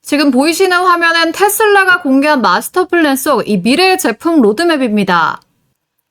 지금 보이시는 화면은 테슬라가 공개한 마스터 플랜 속 이 미래의 제품 로드맵입니다.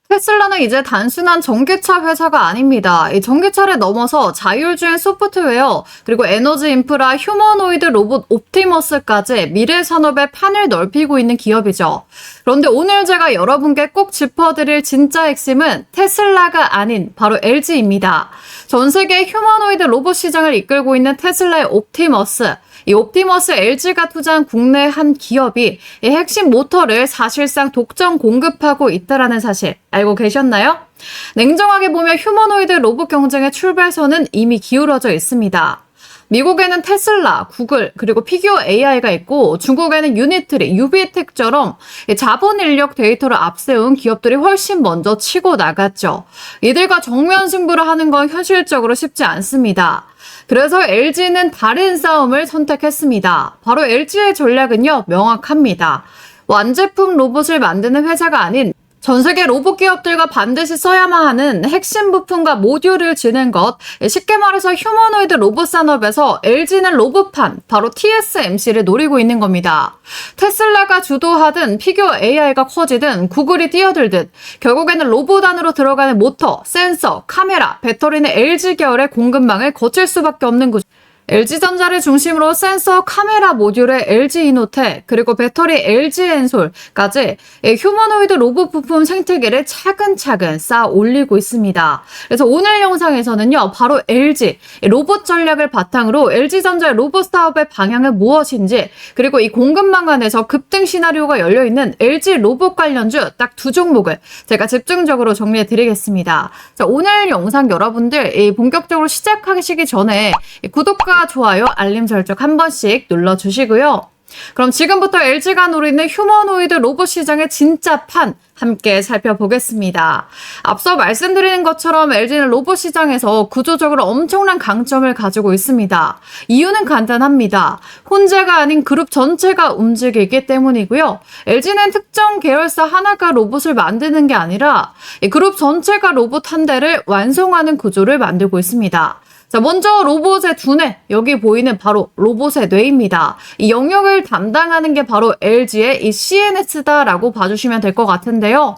테슬라는 이제 단순한 전기차 회사가 아닙니다. 이 전기차를 넘어서 자율주행 소프트웨어, 그리고 에너지 인프라, 휴머노이드 로봇 옵티머스까지 미래 산업의 판을 넓히고 있는 기업이죠. 그런데 오늘 제가 여러분께 꼭 짚어드릴 진짜 핵심은 테슬라가 아닌 바로 LG입니다. 전 세계 휴머노이드 로봇 시장을 이끌고 있는 테슬라의 옵티머스, 이 옵티머스 LG가 투자한 국내 한 기업이 이 핵심 모터를 사실상 독점 공급하고 있다는 사실 알고 계셨나요? 냉정하게 보면 휴머노이드 로봇 경쟁의 출발선은 이미 기울어져 있습니다. 미국에는 테슬라, 구글, 그리고 피규어 AI가 있고 중국에는 유니트리, 유비텍처럼 자본 인력 데이터를 앞세운 기업들이 훨씬 먼저 치고 나갔죠. 이들과 정면 승부를 하는 건 현실적으로 쉽지 않습니다. 그래서 LG는 다른 싸움을 선택했습니다. 바로 LG의 전략은요, 명확합니다. 완제품 로봇을 만드는 회사가 아닌 전 세계 로봇 기업들과 반드시 써야만 하는 핵심 부품과 모듈을 지는 것, 쉽게 말해서 휴머노이드 로봇 산업에서 LG는 로봇판, 바로 TSMC를 노리고 있는 겁니다. 테슬라가 주도하든 피규어 AI가 커지든 구글이 뛰어들든 결국에는 로봇 안으로 들어가는 모터, 센서, 카메라, 배터리는 LG 계열의 공급망을 거칠 수밖에 없는 구조. LG전자를 중심으로 센서, 카메라 모듈의 LG이노텍, 그리고 배터리 LG엔솔까지 휴머노이드 로봇 부품 생태계를 차근차근 쌓아 올리고 있습니다. 그래서 오늘 영상에서는요, 바로 LG 로봇 전략을 바탕으로 LG전자의 로봇 사업의 방향은 무엇인지, 그리고 이 공급망 안에서 급등 시나리오가 열려있는 LG 로봇 관련주 딱 두 종목을 제가 집중적으로 정리해 드리겠습니다. 자, 오늘 영상 여러분들 본격적으로 시작하시기 전에 구독과 좋아요, 알림 설정 한 번씩 눌러주시고요. 그럼 지금부터 LG가 노리는 휴머노이드 로봇 시장의 진짜 판 함께 살펴보겠습니다. 앞서 말씀드리는 것처럼 LG는 로봇 시장에서 구조적으로 엄청난 강점을 가지고 있습니다. 이유는 간단합니다. 혼자가 아닌 그룹 전체가 움직이기 때문이고요. LG는 특정 계열사 하나가 로봇을 만드는 게 아니라 그룹 전체가 로봇 한 대를 완성하는 구조를 만들고 있습니다. 자, 먼저 로봇의 두뇌, 여기 보이는 바로 로봇의 뇌입니다. 이 영역을 담당하는 게 바로 LG의 이 CNS다라고 봐주시면 될 것 같은데요.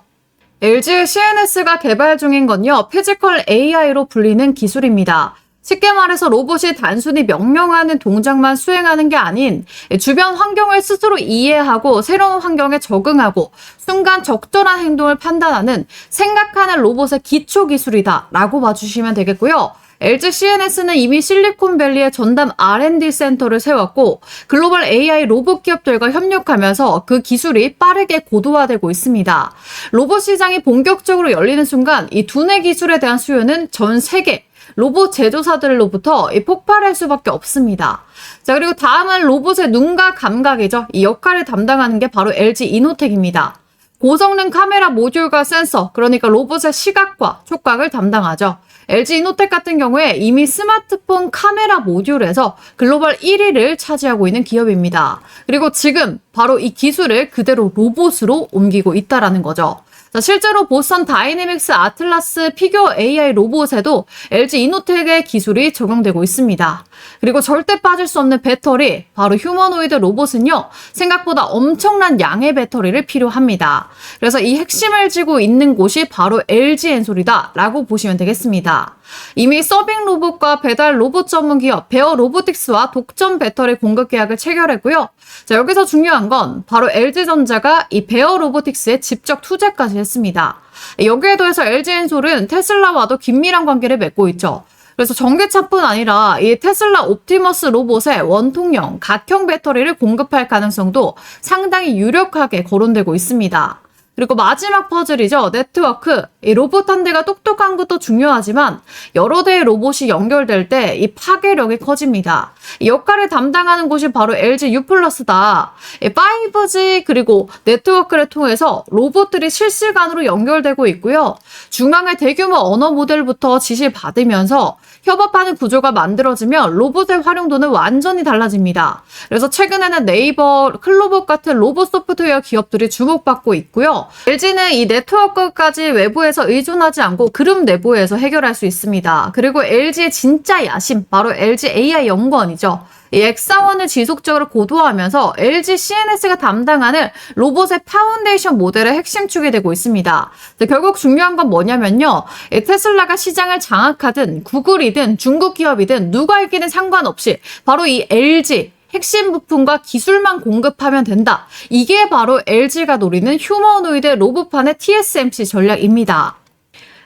LG의 CNS가 개발 중인 건요, 피지컬 AI로 불리는 기술입니다. 쉽게 말해서 로봇이 단순히 명령하는 동작만 수행하는 게 아닌 주변 환경을 스스로 이해하고 새로운 환경에 적응하고 순간 적절한 행동을 판단하는 생각하는 로봇의 기초 기술이다라고 봐주시면 되겠고요. LG CNS는 이미 실리콘밸리에 전담 R&D 센터를 세웠고 글로벌 AI 로봇 기업들과 협력하면서 그 기술이 빠르게 고도화되고 있습니다. 로봇 시장이 본격적으로 열리는 순간 이 두뇌 기술에 대한 수요는 전 세계 로봇 제조사들로부터 폭발할 수밖에 없습니다. 자, 그리고 다음은 로봇의 눈과 감각이죠. 이 역할을 담당하는 게 바로 LG 이노텍입니다. 고성능 카메라 모듈과 센서, 그러니까 로봇의 시각과 촉각을 담당하죠. LG 이노텍 같은 경우에 이미 스마트폰 카메라 모듈에서 글로벌 1위를 차지하고 있는 기업입니다. 그리고 지금 바로 이 기술을 그대로 로봇으로 옮기고 있다라는 거죠. 자, 실제로 보선 다이내믹스 아틀라스 피규어 AI 로봇에도 LG 이노텍의 기술이 적용되고 있습니다. 그리고 절대 빠질 수 없는 배터리, 바로 휴머노이드 로봇은요, 생각보다 엄청난 양의 배터리를 필요합니다. 그래서 이 핵심을 쥐고 있는 곳이 바로 LG엔솔이다 라고 보시면 되겠습니다. 이미 서빙 로봇과 배달 로봇 전문 기업 베어 로보틱스와 독점 배터리 공급 계약을 체결했고요. 자, 여기서 중요한 건 바로 LG전자가 이 베어 로보틱스에 직접 투자까지 했습니다. 여기에 더해서 LG엔솔은 테슬라와도 긴밀한 관계를 맺고 있죠. 그래서 전기차뿐 아니라 이 테슬라 옵티머스 로봇의 원통형, 각형 배터리를 공급할 가능성도 상당히 유력하게 거론되고 있습니다. 그리고 마지막 퍼즐이죠. 네트워크. 이 로봇 한 대가 똑똑한 것도 중요하지만 여러 대의 로봇이 연결될 때 이 파괴력이 커집니다. 이 역할을 담당하는 곳이 바로 LG U+다. 5G 그리고 네트워크를 통해서 로봇들이 실시간으로 연결되고 있고요. 중앙의 대규모 언어 모델부터 지시를 받으면서 협업하는 구조가 만들어지면 로봇의 활용도는 완전히 달라집니다. 그래서 최근에는 네이버, 클로봇 같은 로봇 소프트웨어 기업들이 주목받고 있고요. LG는 이 네트워크까지 외부에서 의존하지 않고 그룹 내부에서 해결할 수 있습니다. 그리고 LG의 진짜 야심, 바로 LG AI 연구원이죠. 이 엑사원을 지속적으로 고도화하면서 LG CNS가 담당하는 로봇의 파운데이션 모델의 핵심축이 되고 있습니다. 결국 중요한 건 뭐냐면요. 테슬라가 시장을 장악하든 구글이든 중국 기업이든 누가 이기는 상관없이 바로 이 LG 핵심 부품과 기술만 공급하면 된다. 이게 바로 LG가 노리는 휴머노이드 로봇판의 TSMC 전략입니다.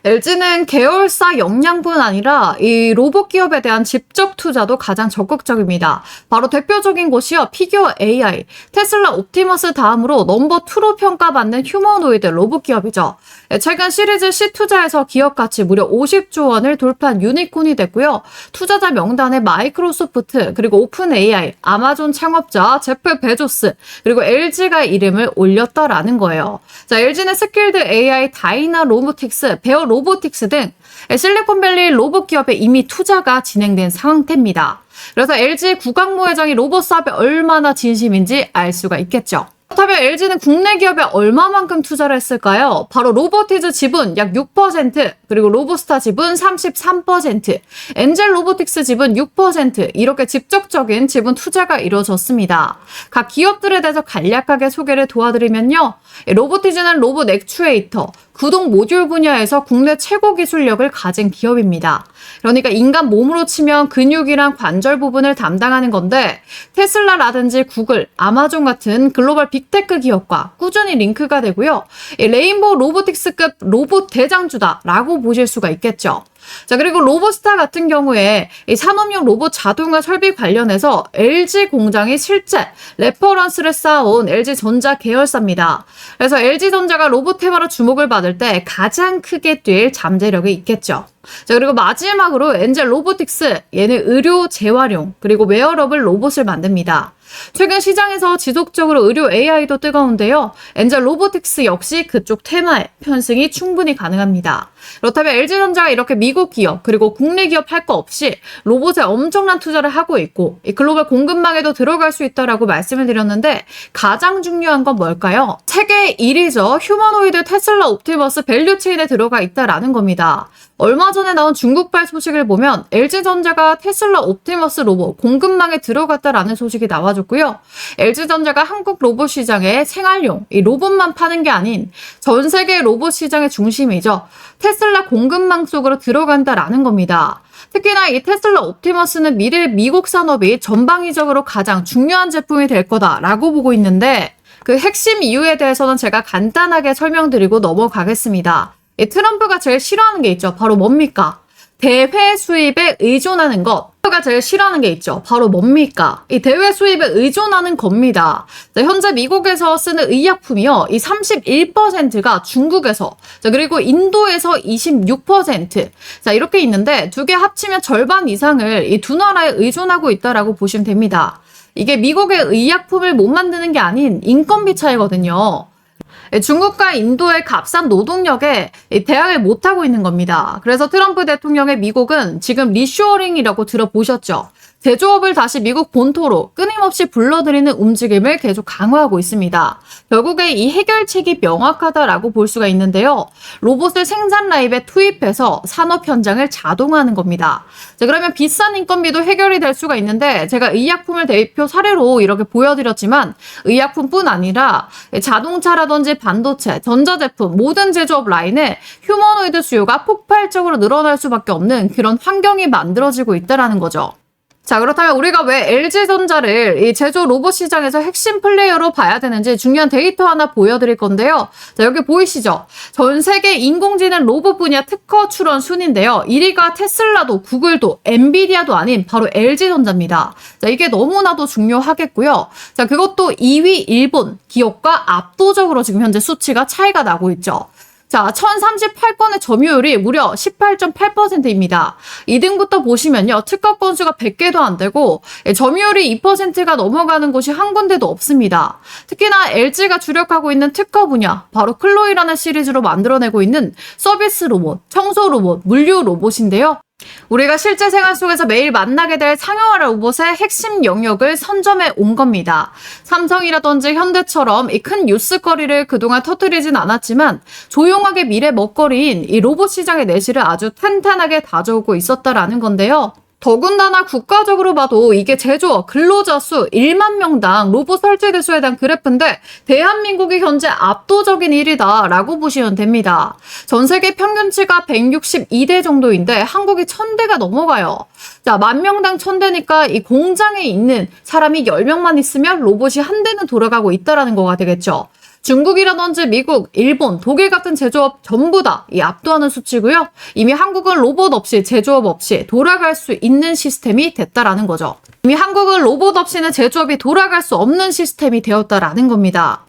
LG는 계열사 역량뿐 아니라 이 로봇 기업에 대한 직접 투자도 가장 적극적입니다. 바로 대표적인 곳이요. 피규어 AI, 테슬라 옵티머스 다음으로 넘버 2로 평가받는 휴머노이드 로봇 기업이죠. 최근 시리즈 C 투자에서 기업 가치 무려 50조 원을 돌파한 유니콘이 됐고요. 투자자 명단에 마이크로소프트, 그리고 오픈 AI, 아마존 창업자 제프 베조스, 그리고 LG가 이름을 올렸다라는 거예요. 자, LG는 스킬드 AI, 다이나 로보틱스, 베어 로보틱스 등 실리콘밸리 로봇 기업에 이미 투자가 진행된 상태입니다. 그래서 LG 국악모 회장이 로봇 사업에 얼마나 진심인지 알 수가 있겠죠. 그렇다면 LG는 국내 기업에 얼마만큼 투자를 했을까요? 바로 로보티즈 지분 약 6%, 그리고 로보스타 지분 33%, 엔젤 로보틱스 지분 6% 이렇게 직접적인 지분 투자가 이루어졌습니다. 각 기업들에 대해서 간략하게 소개를 도와드리면요. 로보티즈는 로봇 액추에이터, 구동 모듈 분야에서 국내 최고 기술력을 가진 기업입니다. 그러니까 인간 몸으로 치면 근육이랑 관절 부분을 담당하는 건데 테슬라라든지 구글, 아마존 같은 글로벌 빅테크 기업과 꾸준히 링크가 되고요. 레인보우 로보틱스급 로봇 대장주다라고 보실 수가 있겠죠. 자, 그리고 로보스타 같은 경우에 이 산업용 로봇 자동화 설비 관련해서 LG 공장이 실제 레퍼런스를 쌓아온 LG전자 계열사입니다. 그래서 LG전자가 로봇 테마로 주목을 받을 때 가장 크게 뛸 잠재력이 있겠죠. 자, 그리고 마지막으로 엔젤 로보틱스, 얘는 의료 재활용 그리고 웨어러블 로봇을 만듭니다. 최근 시장에서 지속적으로 의료 AI도 뜨거운데요. 엔젤 로보틱스 역시 그쪽 테마에 편승이 충분히 가능합니다. 그렇다면 LG전자가 이렇게 미국 기업 그리고 국내 기업 할 거 없이 로봇에 엄청난 투자를 하고 있고 이 글로벌 공급망에도 들어갈 수 있다라고 말씀을 드렸는데 가장 중요한 건 뭘까요? 세계 1위죠. 휴머노이드 테슬라 옵티머스 밸류체인에 들어가 있다라는 겁니다. 얼마 전에 나온 중국발 소식을 보면 LG전자가 테슬라 옵티머스 로봇 공급망에 들어갔다라는 소식이 나와줬고요. LG전자가 한국 로봇 시장에 생활용 이 로봇만 파는 게 아닌 전 세계 로봇 시장의 중심이죠. 테슬라 공급망 속으로 들어간다라는 겁니다. 특히나 이 테슬라 옵티머스는 미래 미국 산업이 전방위적으로 가장 중요한 제품이 될 거다라고 보고 있는데 그 핵심 이유에 대해서는 제가 간단하게 설명드리고 넘어가겠습니다. 트럼프가 제일 싫어하는 게 있죠. 바로 뭡니까? 대외 수입에 의존하는 것. 트럼프가 제일 싫어하는 게 있죠. 바로 뭡니까? 이 대외 수입에 의존하는 겁니다. 자, 현재 미국에서 쓰는 의약품이요. 이 31%가 중국에서, 자, 그리고 인도에서 26%. 자, 이렇게 있는데 두 개 합치면 절반 이상을 이 두 나라에 의존하고 있다라고 보시면 됩니다. 이게 미국의 의약품을 못 만드는 게 아닌 인건비 차이거든요. 중국과 인도의 값싼 노동력에 대항을 못하고 있는 겁니다. 그래서 트럼프 대통령의 미국은 지금 리쇼어링이라고 들어보셨죠? 제조업을 다시 미국 본토로 끊임없이 불러들이는 움직임을 계속 강화하고 있습니다. 결국에 이 해결책이 명확하다라고 볼 수가 있는데요. 로봇을 생산 라인에 투입해서 산업 현장을 자동화하는 겁니다. 자, 그러면 비싼 인건비도 해결이 될 수가 있는데 제가 의약품을 대표 사례로 이렇게 보여드렸지만 의약품뿐 아니라 자동차라든지 반도체, 전자제품 모든 제조업 라인에 휴머노이드 수요가 폭발적으로 늘어날 수밖에 없는 그런 환경이 만들어지고 있다는 거죠. 자, 그렇다면 우리가 왜 LG전자를 이 제조 로봇 시장에서 핵심 플레이어로 봐야 되는지 중요한 데이터 하나 보여드릴 건데요. 자, 여기 보이시죠? 전 세계 인공지능 로봇 분야 특허 출원 순인데요. 1위가 테슬라도 구글도 엔비디아도 아닌 바로 LG전자입니다. 자, 이게 너무나도 중요하겠고요. 자, 그것도 2위 일본 기업과 압도적으로 지금 현재 수치가 차이가 나고 있죠. 자, 1038건의 점유율이 무려 18.8%입니다. 2등부터 보시면요. 특허 건수가 100개도 안 되고 점유율이 2%가 넘어가는 곳이 한 군데도 없습니다. 특히나 LG가 주력하고 있는 특허 분야, 바로 클로이라는 시리즈로 만들어내고 있는 서비스 로봇, 청소 로봇, 물류 로봇인데요. 우리가 실제 생활 속에서 매일 만나게 될 상용화 로봇의 핵심 영역을 선점해 온 겁니다. 삼성이라든지 현대처럼 이 큰 뉴스거리를 그동안 터뜨리진 않았지만 조용하게 미래 먹거리인 이 로봇 시장의 내실을 아주 탄탄하게 다져오고 있었다라는 건데요. 더군다나 국가적으로 봐도 이게 제조업 근로자 수 1만 명당 로봇 설치 대수에 대한 그래프인데 대한민국이 현재 압도적인 1위다라고 보시면 됩니다. 전 세계 평균치가 162대 정도인데 한국이 1000대가 넘어가요. 자, 10,000명당 1000대니까 이 공장에 있는 사람이 10명만 있으면 로봇이 한 대는 돌아가고 있다라는 거가 되겠죠. 중국이라든지 미국, 일본, 독일 같은 제조업 전부 다 이 압도하는 수치고요. 이미 한국은 로봇 없이 제조업 없이 돌아갈 수 있는 시스템이 됐다라는 거죠. 이미 한국은 로봇 없이는 제조업이 돌아갈 수 없는 시스템이 되었다라는 겁니다.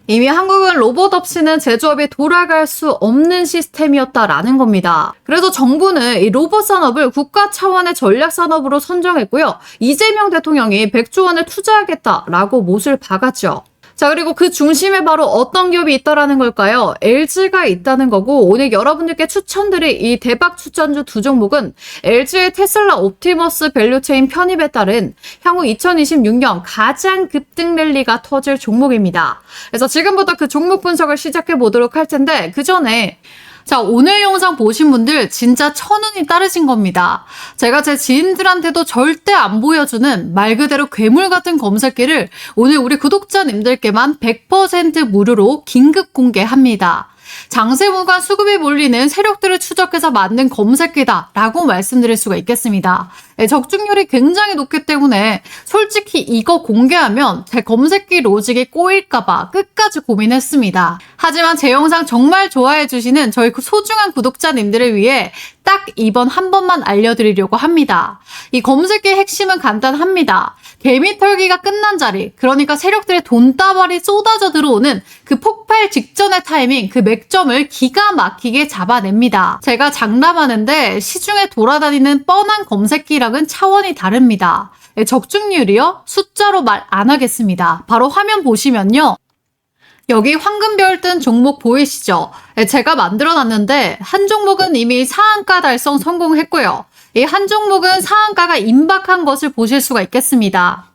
이미 한국은 로봇 없이는 제조업이 돌아갈 수 없는 시스템이었다라는 겁니다. 그래서 정부는 이 로봇 산업을 국가 차원의 전략 산업으로 선정했고요. 이재명 대통령이 100조 원을 투자하겠다라고 못을 박았죠. 자, 그리고 그 중심에 바로 어떤 기업이 있다라는 걸까요? LG가 있다는 거고, 오늘 여러분들께 추천드릴 이 대박 추천주 두 종목은 LG의 테슬라 옵티머스 밸류체인 편입에 따른 향후 2026년 가장 급등 랠리가 터질 종목입니다. 그래서 지금부터 그 종목 분석을 시작해 보도록 할 텐데, 그 전에 자, 오늘 영상 보신 분들 진짜 천운이 따르신 겁니다. 제가 제 지인들한테도 절대 안 보여주는 말 그대로 괴물 같은 검색기를 오늘 우리 구독자님들께만 100% 무료로 긴급 공개합니다. 장세무관 수급이 몰리는 세력들을 추적해서 만든 검색기다라고 말씀드릴 수가 있겠습니다. 적중률이 굉장히 높기 때문에 솔직히 이거 공개하면 제 검색기 로직이 꼬일까봐 끝까지 고민했습니다. 하지만 제 영상 정말 좋아해 주시는 저희 소중한 구독자님들을 위해 딱 이번 한 번만 알려드리려고 합니다. 이 검색기의 핵심은 간단합니다. 개미털기가 끝난 자리, 그러니까 세력들의 돈다발이 쏟아져 들어오는 그 폭발 직전의 타이밍, 그 맥점을 기가 막히게 잡아냅니다. 제가 장담하는데 시중에 돌아다니는 뻔한 검색기랑은 차원이 다릅니다. 적중률이요? 숫자로 말 안 하겠습니다. 바로 화면 보시면요. 여기 황금별 뜬 종목 보이시죠? 제가 만들어놨는데 한 종목은 이미 상한가 달성 성공했고요. 이 한 종목은 상한가가 임박한 것을 보실 수가 있겠습니다.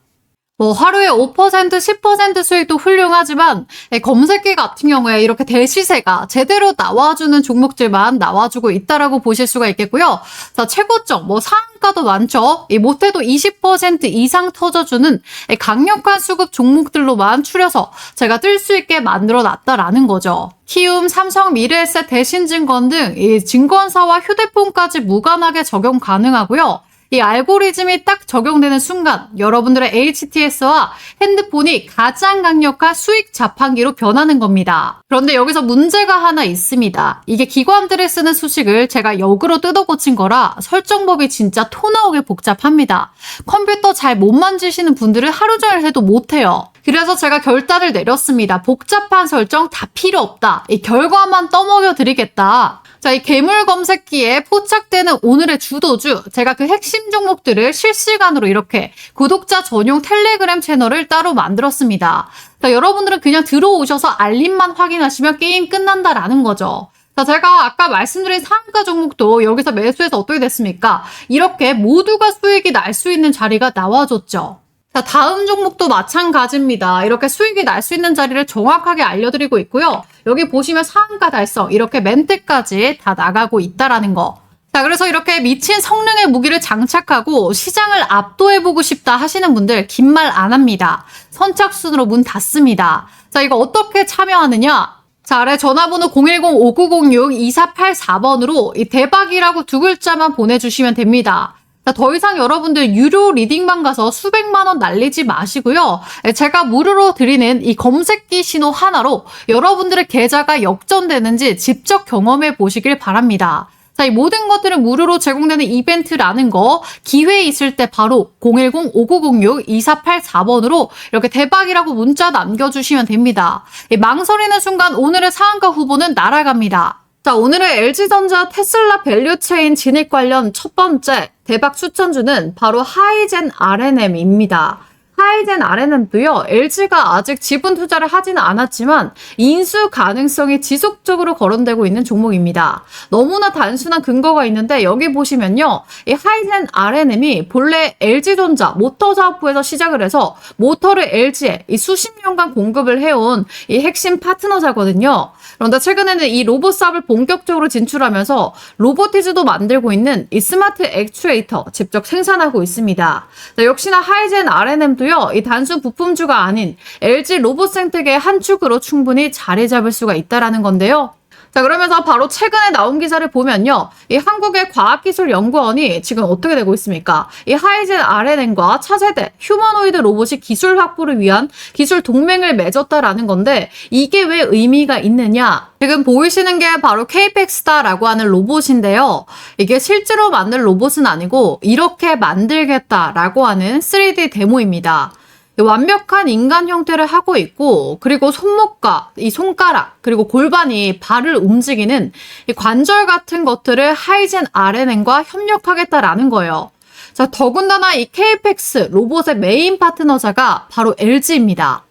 하루에 5%, 10% 수익도 훌륭하지만 검색기 같은 경우에 이렇게 대시세가 제대로 나와주는 종목들만 나와주고 있다라고 보실 수가 있겠고요. 자, 최고점, 상한가도 많죠. 못해도 20% 이상 터져주는 강력한 수급 종목들로만 추려서 제가 뜰 수 있게 만들어 놨다라는 거죠. 키움, 삼성, 미래에셋, 대신증권 등 이 증권사와 휴대폰까지 무관하게 적용 가능하고요. 이 알고리즘이 딱 적용되는 순간 여러분들의 HTS와 핸드폰이 가장 강력한 수익 자판기로 변하는 겁니다. 그런데 여기서 문제가 하나 있습니다. 이게 기관들이 쓰는 수식을 제가 역으로 뜯어 고친 거라 설정법이 진짜 토 나오게 복잡합니다. 컴퓨터 잘 못 만지시는 분들은 하루 종일 해도 못해요. 그래서 제가 결단을 내렸습니다. 복잡한 설정 다 필요 없다. 이 결과만 떠먹여 드리겠다. 자, 이 괴물 검색기에 포착되는 오늘의 주도주, 제가 그 핵심 종목들을 실시간으로 이렇게 구독자 전용 텔레그램 채널을 따로 만들었습니다. 자, 여러분들은 그냥 들어오셔서 알림만 확인하시면 게임 끝난다라는 거죠. 자, 제가 아까 말씀드린 상한가 종목도 여기서 매수해서 어떻게 됐습니까? 이렇게 모두가 수익이 날 수 있는 자리가 나와줬죠. 자, 다음 종목도 마찬가지입니다. 이렇게 수익이 날 수 있는 자리를 정확하게 알려드리고 있고요. 여기 보시면 상한가 달성, 이렇게 멘트까지 다 나가고 있다라는 거. 자, 그래서 이렇게 미친 성능의 무기를 장착하고 시장을 압도해보고 싶다 하시는 분들 긴 말 안 합니다. 선착순으로 문 닫습니다. 자, 이거 어떻게 참여하느냐? 자, 아래 전화번호 010-5906-2484번으로 이 대박이라고 두 글자만 보내주시면 됩니다. 더 이상 여러분들 유료 리딩방 가서 수백만 원 날리지 마시고요. 제가 무료로 드리는 이 검색기 신호 하나로 여러분들의 계좌가 역전되는지 직접 경험해 보시길 바랍니다. 자, 이 모든 것들은 무료로 제공되는 이벤트라는 거 기회 있을 때 바로 010-5906-2484번으로 이렇게 대박이라고 문자 남겨주시면 됩니다. 망설이는 순간 오늘의 상한가 후보는 날아갑니다. 자, 오늘의 LG전자 테슬라 밸류체인 진입 관련 첫 번째 대박 추천주는 바로 하이젠 RNM입니다. 하이젠 RNM도요, LG가 아직 지분 투자를 하지는 않았지만 인수 가능성이 지속적으로 거론되고 있는 종목입니다. 너무나 단순한 근거가 있는데 여기 보시면요, 이 하이젠 RNM이 본래 LG전자 모터사업부에서 시작을 해서 모터를 LG에 이 수십 년간 공급을 해온 이 핵심 파트너사거든요. 그런데 최근에는 이 로봇 사업을 본격적으로 진출하면서 로보티즈도 만들고 있는 이 스마트 액추에이터 직접 생산하고 있습니다. 자, 역시나 하이젠 RNM도요, 이 단순 부품주가 아닌 LG 로봇 생태계의 한 축으로 충분히 자리 잡을 수가 있다라는 건데요. 자, 그러면서 바로 최근에 나온 기사를 보면요, 이 한국의 과학기술연구원이 지금 어떻게 되고 있습니까? 이 하이젠 RNM과 차세대 휴머노이드 로봇이 기술 확보를 위한 기술 동맹을 맺었다라는 건데, 이게 왜 의미가 있느냐? 지금 보이시는 게 바로 KPX다라고 하는 로봇인데요. 이게 실제로 만든 로봇은 아니고 이렇게 만들겠다라고 하는 3D 데모입니다. 완벽한 인간 형태를 하고 있고, 그리고 손목과 이 손가락, 그리고 골반이 발을 움직이는 이 관절 같은 것들을 하이젠 RNM과 협력하겠다라는 거예요. 자, 더군다나 이 KPX 로봇의 메인 파트너사가 바로 LG입니다.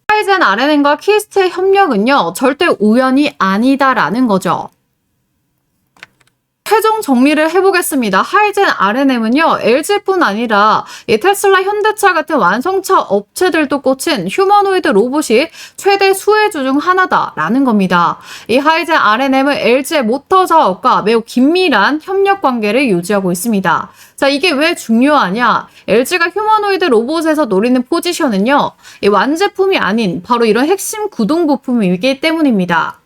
하이젠 RNM과 키스트의 협력은요, 절대 우연이 아니다라는 거죠. 최종 정리를 해보겠습니다. 하이젠 RNM은요, LG뿐 아니라 이 테슬라, 현대차 같은 완성차 업체들도 꽂힌 휴머노이드 로봇이 최대 수혜주 중 하나다라는 겁니다. 이 하이젠 RNM은 LG의 모터 사업과 매우 긴밀한 협력 관계를 유지하고 있습니다. 자, 이게 왜 중요하냐? LG가 휴머노이드 로봇에서 노리는 포지션은요, 이 완제품이 아닌 바로 이런 핵심 구동 부품이기 때문입니다.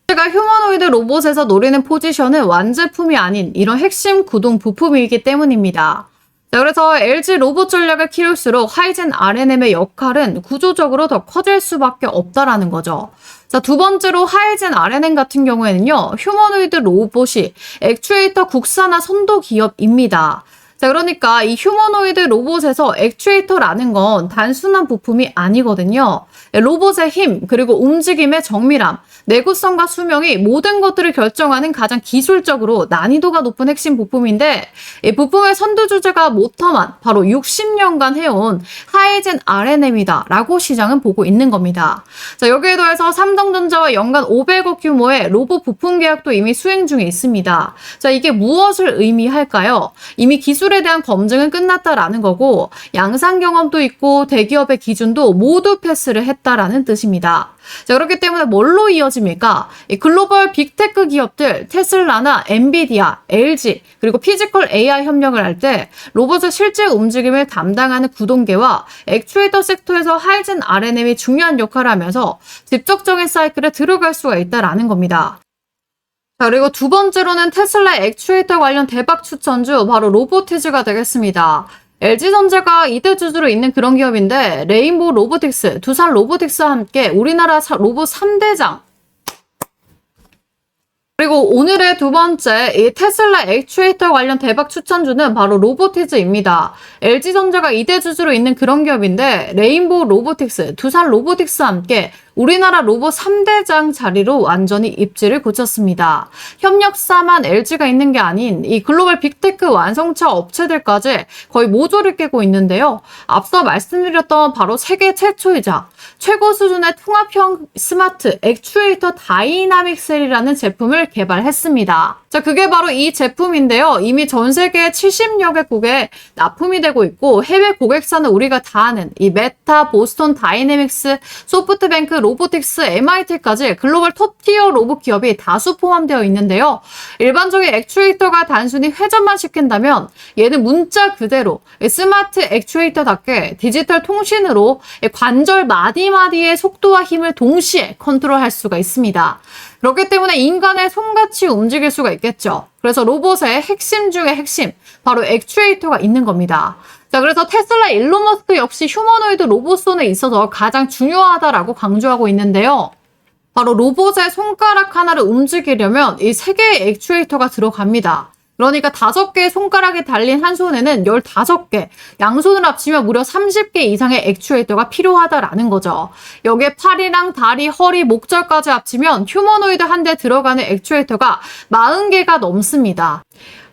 LG가 휴머노이드 로봇에서 노리는 포지션은 완제품이 아닌 이런 핵심 구동 부품이기 때문입니다. 자, 그래서 LG 로봇 전략을 키울수록 하이젠 RNM의 역할은 구조적으로 더 커질 수밖에 없다라는 거죠. 자, 두 번째로 하이젠 RNM 같은 경우에는요, 휴머노이드 로봇이 액추에이터 국산화 선도 기업입니다. 자, 그러니까 이 휴머노이드 로봇에서 액추에이터라는 건 단순한 부품이 아니거든요. 로봇의 힘, 그리고 움직임의 정밀함, 내구성과 수명이 모든 것들을 결정하는 가장 기술적으로 난이도가 높은 핵심 부품인데, 이 부품의 선두주제가 모터만 바로 60년간 해온 하이젠 RNM이다라고 시장은 보고 있는 겁니다. 자, 여기에 더해서 삼성전자와 연간 500억 규모의 로봇 부품 계약도 이미 수행 중에 있습니다. 자, 이게 무엇을 의미할까요? 이미 기술에 대한 검증은 끝났다라는 거고, 양산 경험도 있고 대기업의 기준도 모두 패스를 했다라는 뜻입니다. 자, 그렇기 때문에 뭘로 이어집니까? 이 글로벌 빅테크 기업들 테슬라나 엔비디아, LG, 그리고 피지컬 AI 협력을 할 때 로봇의 실제 움직임을 담당하는 구동계와 액추에이터 섹터에서 하이젠 RNM이 중요한 역할을 하면서 직접적인 사이클에 들어갈 수가 있다라는 겁니다. 자, 그리고 두 번째로는 테슬라 액추에이터 관련 대박 추천주 바로 로보티즈가 되겠습니다. LG전자가 이대주주로 있는 그런 기업인데, 레인보우 로보틱스, 두산 로보틱스와 함께 우리나라 로봇 3대장, 그리고 오늘의 두 번째 이 테슬라 액추에이터 관련 대박 추천주는 바로 로보티즈입니다. LG전자가 이대주주로 있는 그런 기업인데, 레인보우 로보틱스, 두산 로보틱스와 함께 우리나라 로봇 3대장 자리로 완전히 입지를 굳혔습니다. 협력사만 LG가 있는 게 아닌 이 글로벌 빅테크 완성차 업체들까지 거의 모조를 깨고 있는데요. 앞서 말씀드렸던 바로 세계 최초이자 최고 수준의 통합형 스마트 액추에이터 다이나믹 셀이라는 제품을 개발했습니다. 자, 그게 바로 이 제품인데요. 이미 전 세계 70여 개국에 납품이 되고 있고, 해외 고객사는 우리가 다 아는 이 메타, 보스턴 다이내믹스, 소프트뱅크, 로보틱스, MIT까지 글로벌 톱티어 로봇 기업이 다수 포함되어 있는데요. 일반적인 액추에이터가 단순히 회전만 시킨다면 얘는 문자 그대로 스마트 액추에이터답게 디지털 통신으로 관절 마디마디의 속도와 힘을 동시에 컨트롤할 수가 있습니다. 그렇기 때문에 인간의 손같이 움직일 수가 있겠죠. 그래서 로봇의 핵심 중의 핵심, 바로 액추에이터가 있는 겁니다. 자, 그래서 테슬라 일론 머스크 역시 휴머노이드 로봇손에 있어서 가장 중요하다라고 강조하고 있는데요. 바로 로봇의 손가락 하나를 움직이려면 이 3개의 액추에이터가 들어갑니다. 그러니까 5개의 손가락이 달린 한 손에는 15개, 양손을 합치면 무려 30개 이상의 액추에이터가 필요하다라는 거죠. 여기에 팔이랑 다리, 허리, 목절까지 합치면 휴머노이드 한 대 들어가는 액추에이터가 40개가 넘습니다.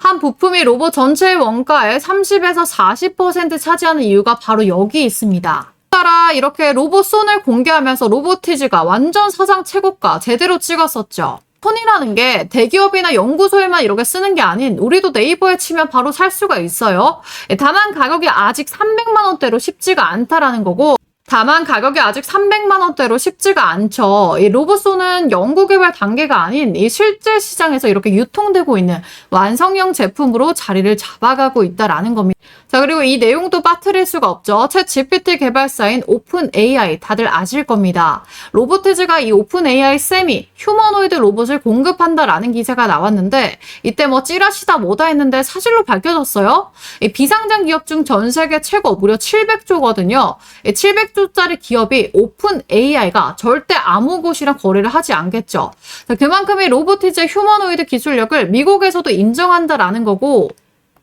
한 부품이 로봇 전체의 원가의 30에서 40% 차지하는 이유가 바로 여기 있습니다. 따라 이렇게 로봇 손을 공개하면서 로보티즈가 완전 사상 최고가 제대로 찍었었죠. 손이라는 게 대기업이나 연구소에만 이렇게 쓰는 게 아닌 우리도 네이버에 치면 바로 살 수가 있어요. 다만 가격이 아직 300만 원대로 쉽지가 않다라는 거고, 다만 가격이 아직 300만 원대로 쉽지가 않죠. 이 로봇손은 연구개발 단계가 아닌 이 실제 시장에서 이렇게 유통되고 있는 완성형 제품으로 자리를 잡아가고 있다라는 겁니다. 자, 그리고 이 내용도 빠뜨릴 수가 없죠. 챗 GPT 개발사인 오픈 AI 다들 아실 겁니다. 로보티즈가 이 오픈 AI 세미 휴머노이드 로봇을 공급한다라는 기사가 나왔는데, 이때 뭐 찌라시다 뭐다 했는데 사실로 밝혀졌어요. 이 비상장 기업 중 전 세계 최고 무려 700조거든요. 700조짜리 기업이 오픈 AI가 절대 아무 곳이랑 거래를 하지 않겠죠. 자, 그만큼 이 로보티즈의 휴머노이드 기술력을 미국에서도 인정한다라는 거고,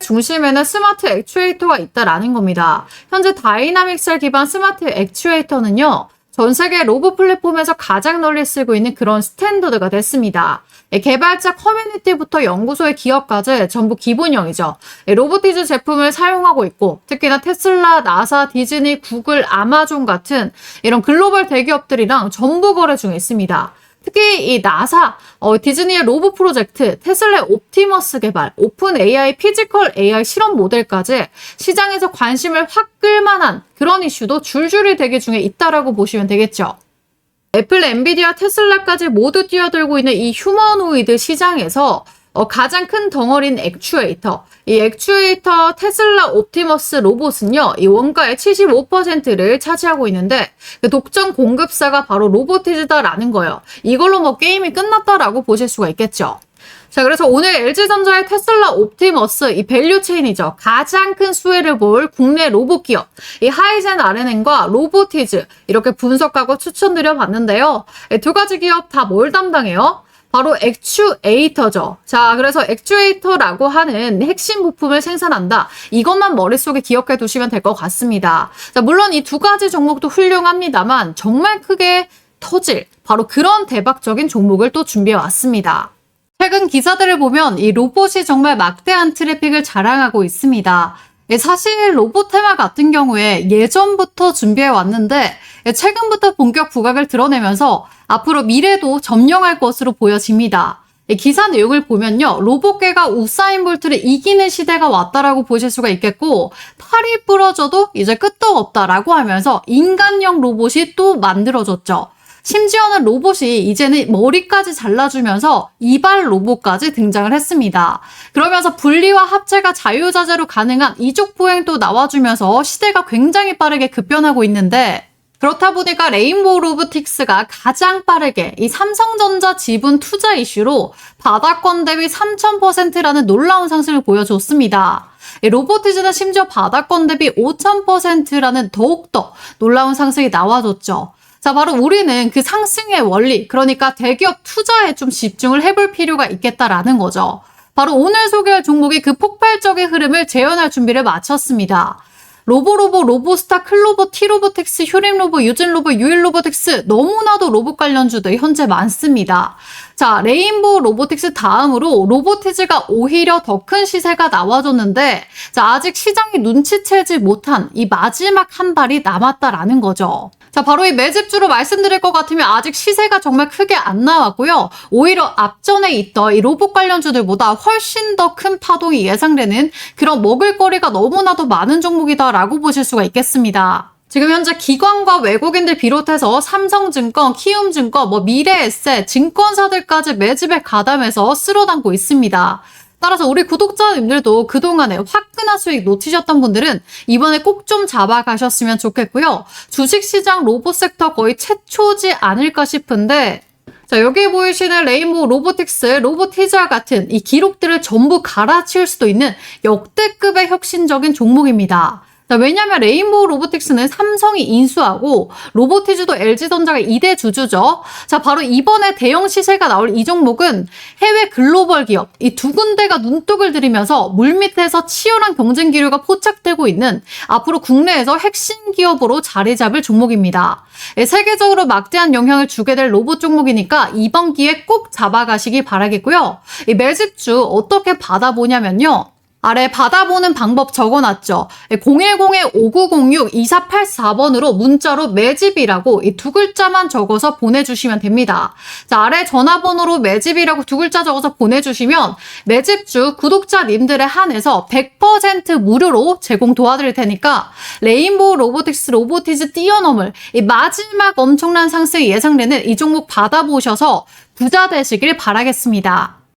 중심에는 스마트 액추에이터가 있다라는 겁니다. 현재 다이나믹셀 기반 스마트 액추에이터는요, 전 세계 로봇 플랫폼에서 가장 널리 쓰고 있는 그런 스탠더드가 됐습니다. 개발자 커뮤니티부터 연구소의 기업까지 전부 기본형이죠. 로보티즈 제품을 사용하고 있고, 특히나 테슬라, 나사, 디즈니, 구글, 아마존 같은 이런 글로벌 대기업들이랑 전부 거래 중에 있습니다. 특히 이 나사, 디즈니의 로봇 프로젝트, 테슬라의 옵티머스 개발, 오픈 AI, 피지컬 AI 실험 모델까지 시장에서 관심을 확 끌만한 그런 이슈도 줄줄이 대기 중에 있다라고 보시면 되겠죠. 애플, 엔비디아, 테슬라까지 모두 뛰어들고 있는 이 휴머노이드 시장에서 가장 큰 덩어리인 액추에이터. 이 액추에이터 테슬라 옵티머스 로봇은요, 이 원가의 75%를 차지하고 있는데, 그 독점 공급사가 바로 로보티즈다라는 거예요. 이걸로 뭐 게임이 끝났다라고 보실 수가 있겠죠. 자, 그래서 오늘 LG전자의 테슬라 옵티머스, 이 밸류체인이죠. 가장 큰 수혜를 볼 국내 로봇 기업, 이 하이젠 R&N과 로보티즈, 이렇게 분석하고 추천드려 봤는데요. 두 가지 기업 다 뭘 담당해요? 바로 액추에이터죠. 자, 그래서 액추에이터라고 하는 핵심 부품을 생산한다. 이것만 머릿속에 기억해 두시면 될 것 같습니다. 자, 물론 이 두 가지 종목도 훌륭합니다만 정말 크게 터질 바로 그런 대박적인 종목을 또 준비해 왔습니다. 최근 기사들을 보면 이 로봇이 정말 막대한 트래픽을 자랑하고 있습니다. 사실 로봇 테마 같은 경우에 예전부터 준비해 왔는데 최근부터 본격 부각을 드러내면서 앞으로 미래도 점령할 것으로 보여집니다. 기사 내용을 보면요, 로봇계가 우사인 볼트를 이기는 시대가 왔다라고 보실 수가 있겠고, 팔이 부러져도 이제 끄떡 없다라고 하면서 인간형 로봇이 또 만들어졌죠. 심지어는 로봇이 이제는 머리까지 잘라주면서 이발 로봇까지 등장을 했습니다. 그러면서 분리와 합체가 자유자재로 가능한 이족 보행도 나와주면서 시대가 굉장히 빠르게 급변하고 있는데, 그렇다 보니까 레인보우 로보틱스가 가장 빠르게 이 삼성전자 지분 투자 이슈로 바닥권 대비 3000%라는 놀라운 상승을 보여줬습니다. 로보티즈는 심지어 바닥권 대비 5000%라는 더욱더 놀라운 상승이 나와줬죠. 자, 바로 우리는 그 상승의 원리, 그러니까 대기업 투자에 좀 집중을 해볼 필요가 있겠다라는 거죠. 바로 오늘 소개할 종목이 그 폭발적인 흐름을 재현할 준비를 마쳤습니다. 로보로보, 로보스타, 클로버, 티로보텍스, 효림로보, 유진로보, 유일로보텍스, 너무나도 로봇 관련주들 현재 많습니다. 자, 레인보우 로보틱스 다음으로 로보티즈가 오히려 더 큰 시세가 나와줬는데, 자, 아직 시장이 눈치채지 못한 이 마지막 한 발이 남았다라는 거죠. 자, 바로 이 매집주로 말씀드릴 것 같으면 아직 시세가 정말 크게 안 나왔고요. 오히려 앞전에 있던 이 로봇 관련주들보다 훨씬 더 큰 파동이 예상되는 그런 먹을거리가 너무나도 많은 종목이다라고 보실 수가 있겠습니다. 지금 현재 기관과 외국인들 비롯해서 삼성증권, 키움증권, 미래에셋, 증권사들까지 매집에 가담해서 쓸어담고 있습니다. 따라서 우리 구독자님들도 그동안에 화끈한 수익 놓치셨던 분들은 이번에 꼭 좀 잡아가셨으면 좋겠고요. 주식시장 로봇 섹터 거의 최초지 않을까 싶은데, 자, 여기 보이시는 레인보우 로보틱스, 로보티즈와 같은 이 기록들을 전부 갈아치울 수도 있는 역대급의 혁신적인 종목입니다. 자, 왜냐면 레인보우 로보틱스는 삼성이 인수하고 로보티즈도 LG전자가 2대 주주죠. 자, 바로 이번에 대형 시세가 나올 이 종목은 해외 글로벌 기업 이 두 군데가 눈독을 들이면서 물밑에서 치열한 경쟁 기류가 포착되고 있는 앞으로 국내에서 핵심 기업으로 자리 잡을 종목입니다. 세계적으로 막대한 영향을 주게 될 로봇 종목이니까 이번 기회에 꼭 잡아가시기 바라겠고요. 이 매집주 어떻게 받아보냐면요. 아래 받아보는 방법 적어놨죠. 010-5906-2484번으로 문자로 매집이라고 이 두 글자만 적어서 보내주시면 됩니다. 자, 아래 전화번호로 매집이라고 두 글자 적어서 보내주시면 매집주 구독자님들에 한해서 100% 무료로 제공 도와드릴 테니까 레인보우 로보틱스 로보티즈 뛰어넘을 이 마지막 엄청난 상승이 예상되는 이 종목 받아보셔서 부자 되시길 바라겠습니다.